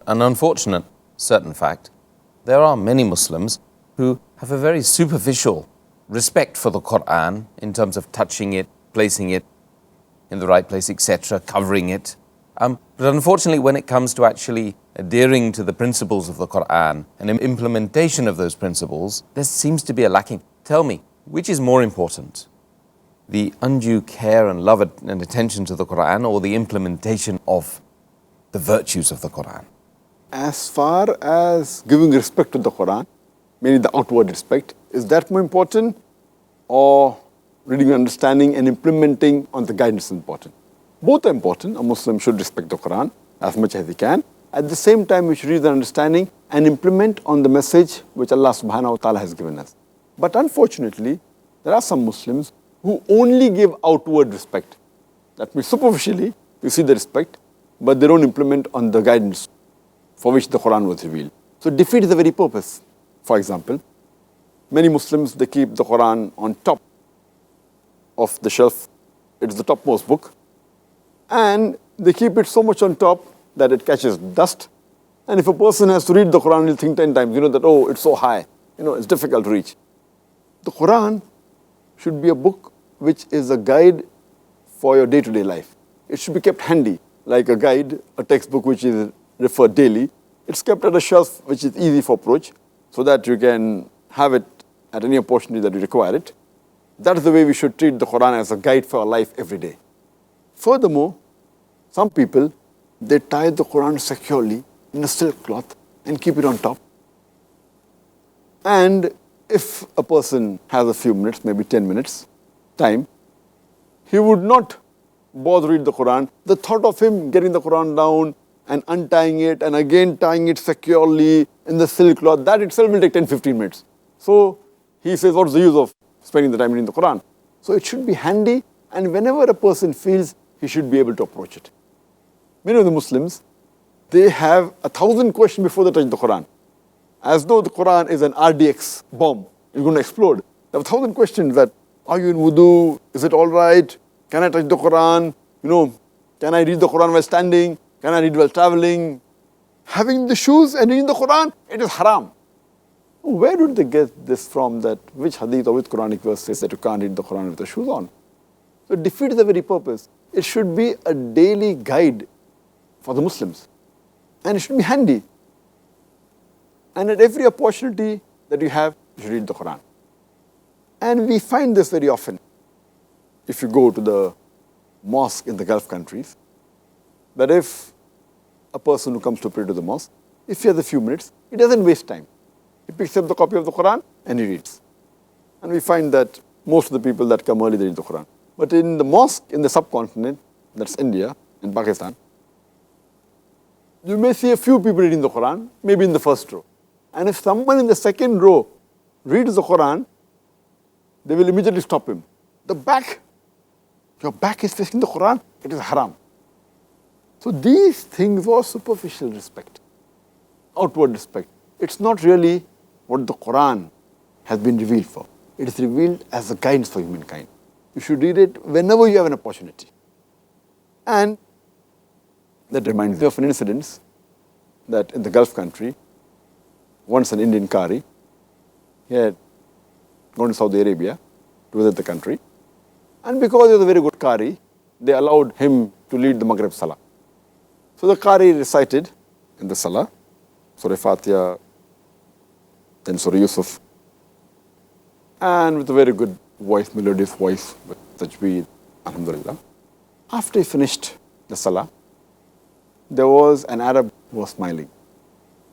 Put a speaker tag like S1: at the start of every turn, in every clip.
S1: an unfortunate certain fact. There are many Muslims who have a very superficial respect for the Quran in terms of touching it, placing it in the right place, etc., covering it. But unfortunately, when it comes to actually adhering to the principles of the Quran and implementation of those principles, there seems to be a lacking. Tell me, which is more important? The undue care and love and attention to the Quran, or the implementation of the virtues of the Quran?
S2: As far as giving respect to the Quran, meaning the outward respect, is that more important, or reading, understanding and implementing on the guidance is important? Both are important. A Muslim should respect the Quran as much as he can. At the same time, we should read the understanding and implement on the message which Allah subhanahu wa ta'ala has given us. But unfortunately, there are some Muslims who only give outward respect. That means superficially, you see the respect, but they don't implement on the guidance for which the Quran was revealed. So it defeats the very purpose. For example, many Muslims, they keep the Quran on top of the shelf. It's the topmost book. And they keep it so much on top that it catches dust. And if a person has to read the Quran, he'll think 10 times, that, oh, it's so high. It's difficult to reach. The Quran should be a book which is a guide for your day-to-day life. It should be kept handy, like a guide, a textbook which is referred daily. It's kept at a shelf which is easy for approach, so that you can have it at any opportunity that you require it. That is the way we should treat the Quran, as a guide for our life every day. Furthermore, some people, they tie the Quran securely in a silk cloth and keep it on top. And if a person has a few minutes, maybe 10 minutes time, he would not bother read the Quran. The thought of him getting the Quran down and untying it and again tying it securely in the silk cloth, that itself will take 10-15 minutes. So he says, what's the use of spending the time reading the Quran? So it should be handy, and whenever a person feels, he should be able to approach it. Many of the Muslims, they have 1,000 questions before they touch the Quran. As though the Quran is an RDX bomb. It's going to explode. They have 1,000 questions that, are you in wudu? Is it all right? Can I touch the Quran? Can I read the Quran while standing? Can I read while traveling? Having the shoes and reading the Quran, it is haram. Where did they get this from, that which hadith or which Quranic verse says that you can't read the Quran with the shoes on? So it defeats the very purpose. It should be a daily guide for the Muslims. And it should be handy. And at every opportunity that you have, you should read the Quran. And we find this very often. If you go to the mosque in the Gulf countries, that if a person who comes to pray to the mosque, if he has a few minutes, he doesn't waste time. He picks up the copy of the Quran and he reads. And we find that most of the people that come early, they read the Quran. But in the mosque in the subcontinent, that's India and Pakistan, you may see a few people reading the Quran, maybe in the first row. And if someone in the second row reads the Quran, they will immediately stop him. The back, your back is facing the Quran, it is haram. So these things were superficial respect, outward respect. It's not really what the Quran has been revealed for. It is revealed as a guidance for humankind. You should read it whenever you have an opportunity. And that reminds me of an incident that in the Gulf country, once an Indian Qari, he had gone to Saudi Arabia to visit the country. And because he was a very good Qari, they allowed him to lead the Maghrib Salah. So the Qari recited in the Salah, Surah Fatiha, then Surah Yusuf, and with a very good voice, melodious voice, with tajweed, alhamdulillah. After he finished the Salah, there was an Arab who was smiling.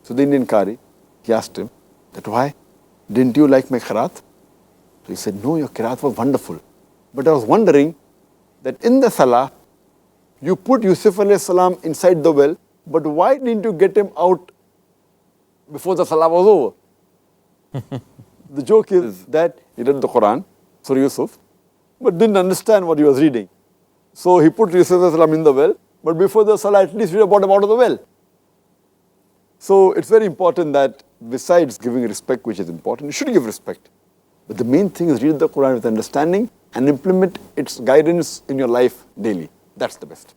S2: So the Indian Qari, he asked him that, why? Didn't you like my qiraat? So he said, no, your qiraat was wonderful. But I was wondering that in the Salah, you put Yusuf alayhi salam inside the well, but why didn't you get him out before the Salah was over? The joke is that he read the Quran, Surah Yusuf, but didn't understand what he was reading. So he put Yusuf alayhi salam in the well, but before the Salah, at least read about him out of the well. So it's very important that besides giving respect, which is important, you should give respect. But the main thing is read the Quran with understanding and implement its guidance in your life daily. That's the best.